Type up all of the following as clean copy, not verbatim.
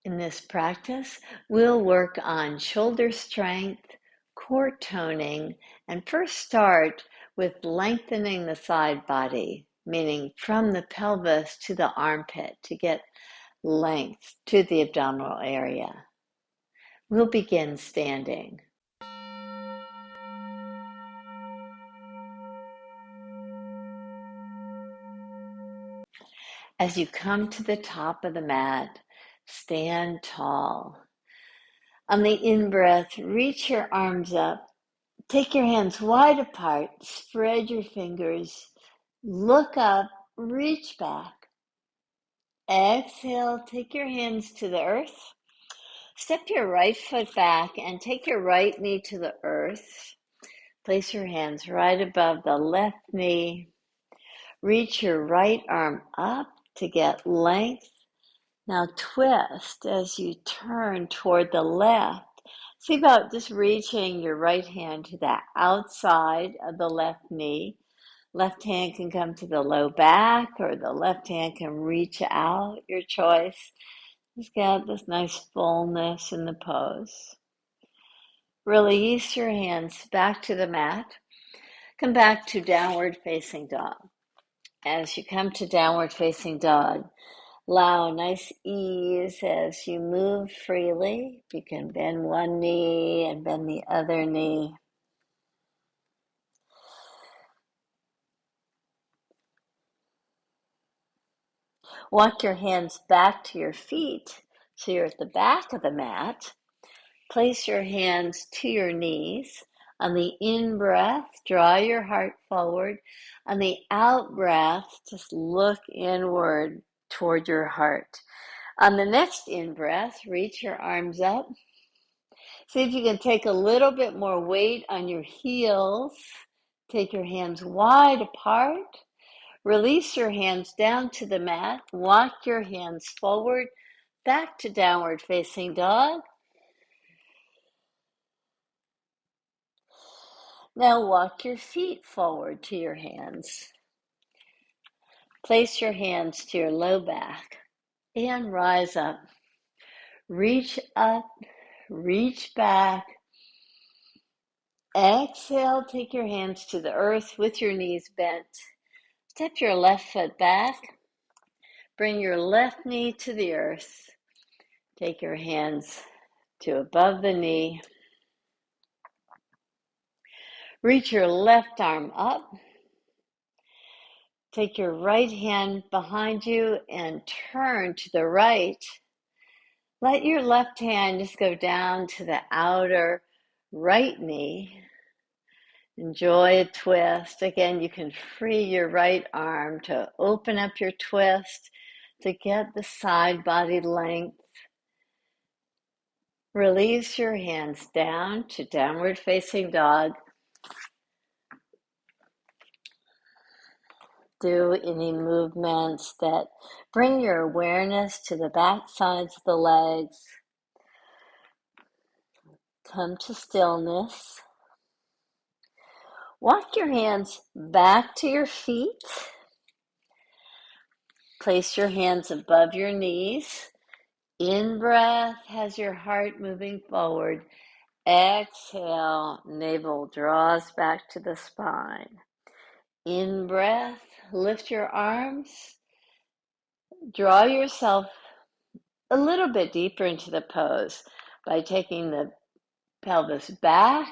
In this practice, we'll work on shoulder strength, core toning, and first start with lengthening the side body, meaning from the pelvis to the armpit to get length to the abdominal area. We'll begin standing. As you come to the top of the mat, stand tall. On the in-breath, reach your arms up. Take your hands wide apart. Spread your fingers. Look up. Reach back. Exhale. Take your hands to the earth. Step your right foot back and take your right knee to the earth. Place your hands right above the left knee. Reach your right arm up to get length. Now twist as you turn toward the left. See about just reaching your right hand to the outside of the left knee. Left hand can come to the low back or the left hand can reach out, your choice. Just get this nice fullness in the pose. Release your hands back to the mat. Come back to downward facing dog. As you come to downward facing dog, allow a nice ease as you move freely. You can bend one knee and bend the other knee. Walk your hands back to your feet so you're at the back of the mat. Place your hands to your knees. On the in-breath, draw your heart forward. On the out-breath, just look inward toward your heart. On the next in-breath, reach your arms up. See if you can take a little bit more weight on your heels. Take your hands wide apart. Release your hands down to the mat. Walk your hands forward, back to downward facing dog. Now walk your feet forward to your hands. Place your hands to your low back and rise up. Reach up, reach back. Exhale, take your hands to the earth with your knees bent. Step your left foot back. Bring your left knee to the earth. Take your hands to above the knee. Reach your left arm up. Take your right hand behind you and turn to the right. Let your left hand just go down to the outer right knee. Enjoy a twist. Again, you can free your right arm to open up your twist to get the side body length. Release your hands down to downward facing dog. Do any movements that bring your awareness to the back sides of the legs. Come to stillness. Walk your hands back to your feet. Place your hands above your knees. In-breath has your heart moving forward. Exhale, navel draws back to the spine. In-breath, lift your arms. Draw yourself a little bit deeper into the pose by taking the pelvis back.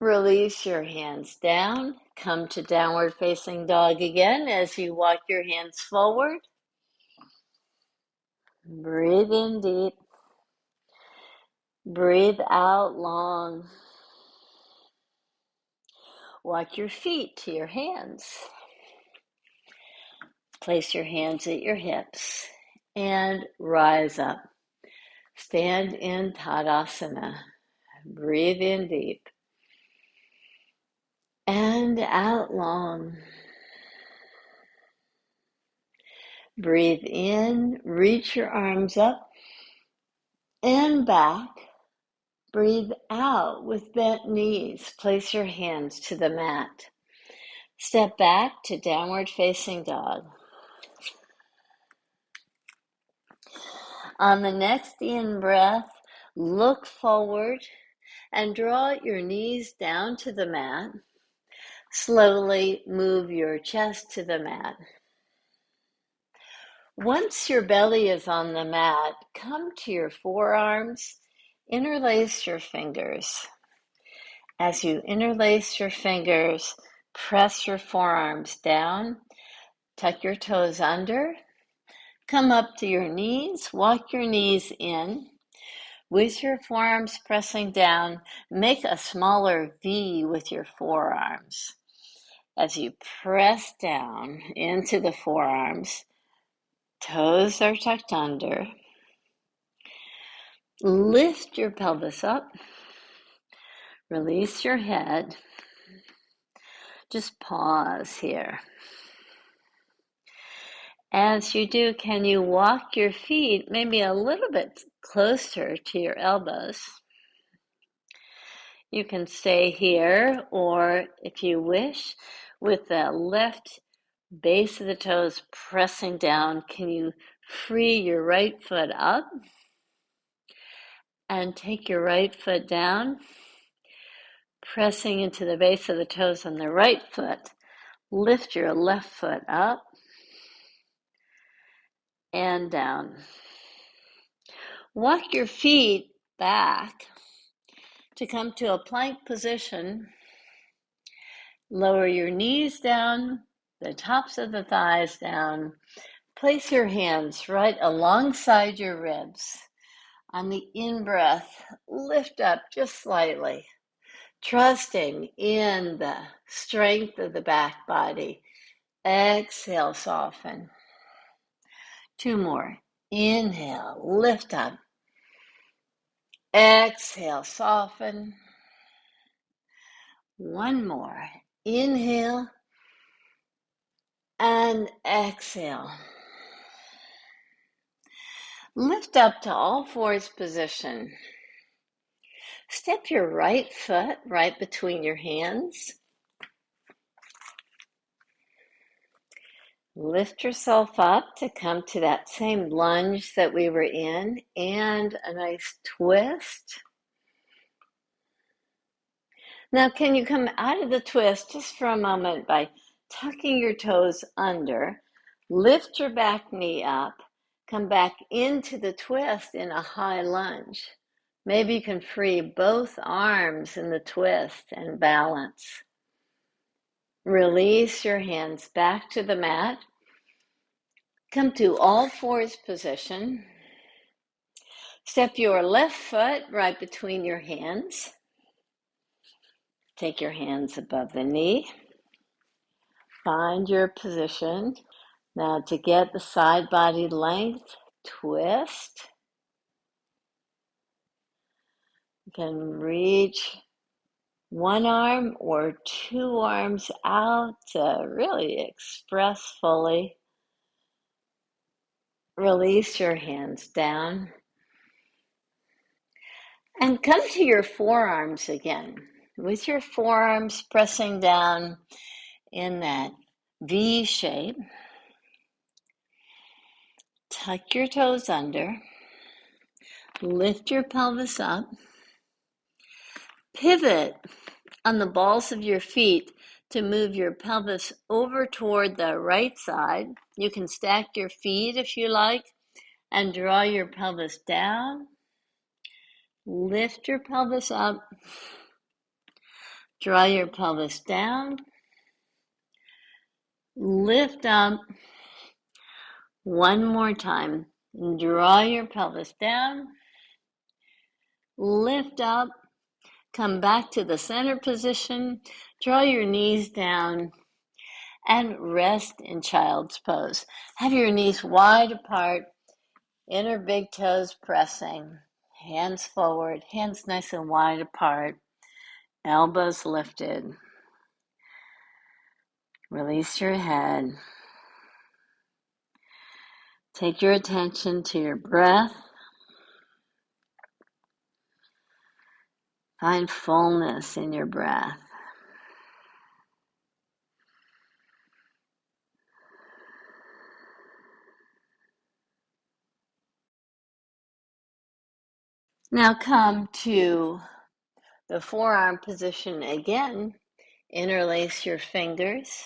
Release your hands down. Come to downward facing dog again as you walk your hands forward. Breathe in deep. Breathe out long. Walk your feet to your hands. Place your hands at your hips and rise up. Stand in Tadasana. Breathe in deep. And out long. Breathe in, reach your arms up and back. Breathe out with bent knees. Place your hands to the mat. Step back to downward facing dog. On the next in-breath, look forward and draw your knees down to the mat. Slowly move your chest to the mat. Once your belly is on the mat, come to your forearms, interlace your fingers. As you interlace your fingers, press your forearms down, tuck your toes under, come up to your knees, walk your knees in. With your forearms pressing down, make a smaller V with your forearms. As you press down into the forearms, toes are tucked under. Lift your pelvis up. Release your head. Just pause here. As you do, can you walk your feet maybe a little bit closer to your elbows? You can stay here, or if you wish, with the left base of the toes pressing down, can you free your right foot up and take your right foot down, pressing into the base of the toes on the right foot. Lift your left foot up and down. Walk your feet back to come to a plank position. Lower your knees down, the tops of the thighs down. Place your hands right alongside your ribs. On the in-breath, lift up just slightly, trusting in the strength of the back body. Exhale, soften. 2 more. Inhale, lift up. Exhale, soften. 1 more. Inhale and exhale. Lift up to all fours position. Step your right foot right between your hands. Lift yourself up to come to that same lunge that we were in, and a nice twist. Now, can you come out of the twist just for a moment by tucking your toes under, lift your back knee up, come back into the twist in a high lunge. Maybe you can free both arms in the twist and balance. Release your hands back to the mat. Come to all fours position. Step your left foot right between your hands. Take your hands above the knee. Find your position. Now to get the side body length, twist. You can reach 1 arm or 2 arms out to really express fully. Release your hands down. And come to your forearms again. With your forearms pressing down in that V shape. Tuck your toes under. Lift your pelvis up. Pivot on the balls of your feet to move your pelvis over toward the right side. You can stack your feet if you like and draw your pelvis down. Lift your pelvis up. Draw your pelvis down. Lift up. 1 more time. Draw your pelvis down. Lift up. Come back to the center position. Draw your knees down and rest in child's pose. Have your knees wide apart, inner big toes pressing, hands forward, hands nice and wide apart, elbows lifted. Release your head. Take your attention to your breath. Find fullness in your breath. Now come to the forearm position again. Interlace your fingers.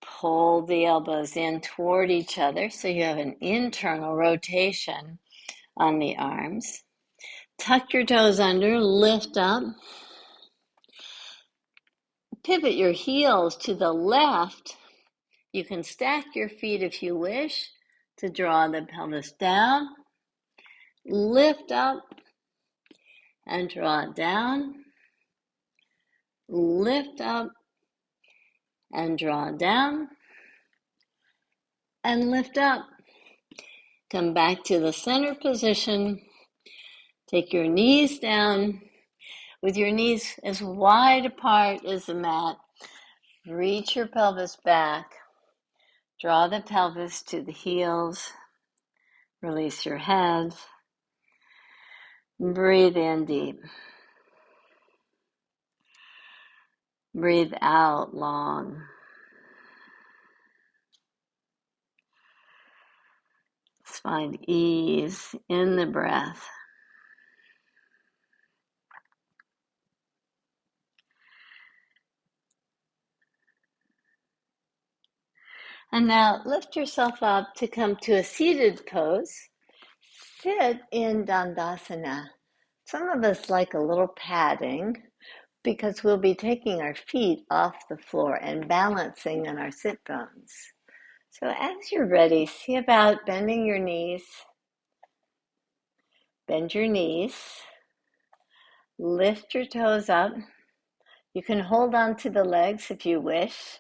Pull the elbows in toward each other so you have an internal rotation on the arms. Tuck your toes under, lift up. Pivot your heels to the left. You can stack your feet if you wish to draw the pelvis down. Lift up and draw it down. Lift up and draw it down. And lift up. Come back to the center position. Take your knees down with your knees as wide apart as the mat. Reach your pelvis back. Draw the pelvis to the heels. Release your head. Breathe in deep. Breathe out long. Let's find ease in the breath. And now lift yourself up to come to a seated pose. Sit in Dandasana. Some of us like a little padding because we'll be taking our feet off the floor and balancing on our sit bones. So as you're ready, see about bending your knees. Bend your knees. Lift your toes up. You can hold on to the legs if you wish.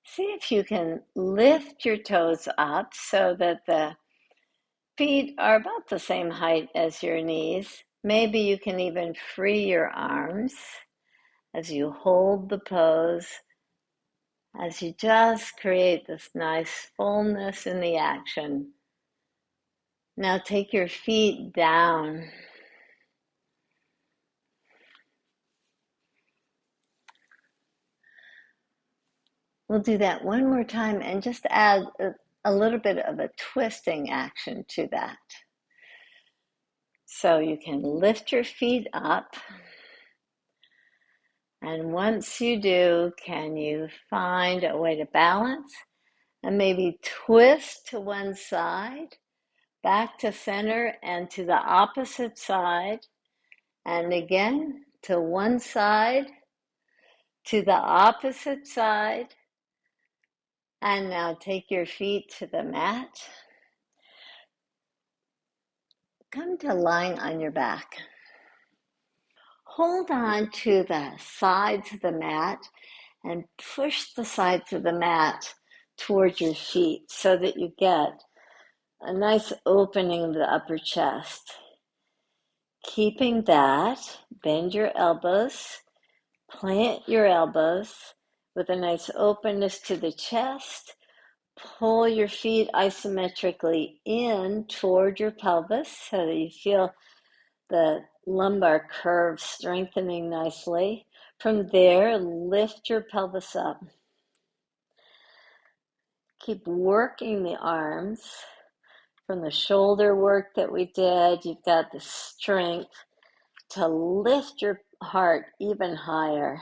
See if you can lift your toes up so that the feet are about the same height as your knees. Maybe you can even free your arms as you hold the pose, as you just create this nice fullness in the action. Now take your feet down. We'll do that one more time and just add a little bit of a twisting action to that. So you can lift your feet up. And once you do, can you find a way to balance and maybe twist to one side, back to center and to the opposite side, and again to one side, to the opposite side, and now take your feet to the mat. Come to lying on your back. Hold on to the sides of the mat and push the sides of the mat towards your feet so that you get a nice opening of the upper chest. Keeping that, bend your elbows, plant your elbows with a nice openness to the chest. Pull your feet isometrically in toward your pelvis so that you feel the lumbar curve strengthening nicely. From there, lift your pelvis up. Keep working the arms. From the shoulder work that we did, you've got the strength to lift your heart even higher.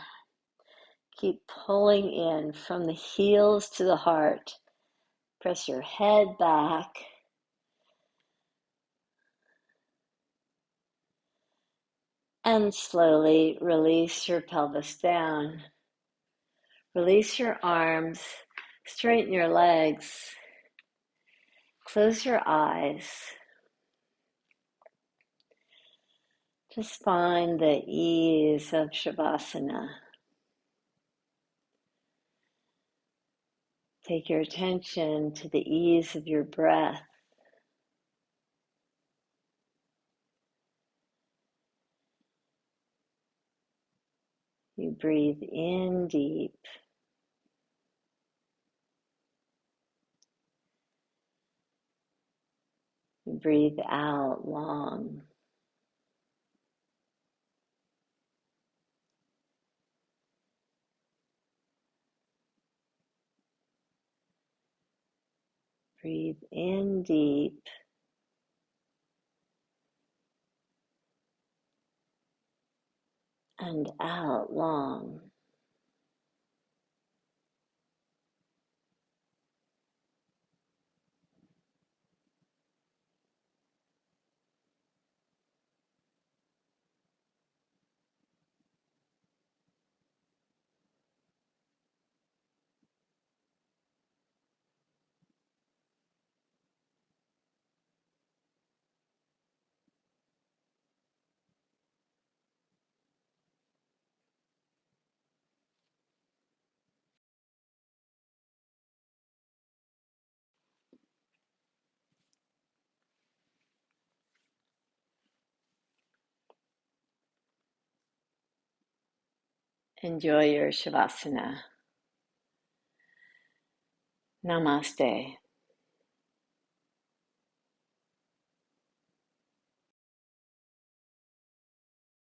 Keep pulling in from the heels to the heart. Press your head back. And slowly release your pelvis down. Release your arms. Straighten your legs. Close your eyes. Just find the ease of Savasana. Take your attention to the ease of your breath. You breathe in deep. You breathe out long. Breathe in deep. and out long. Enjoy your Savasana. Namaste.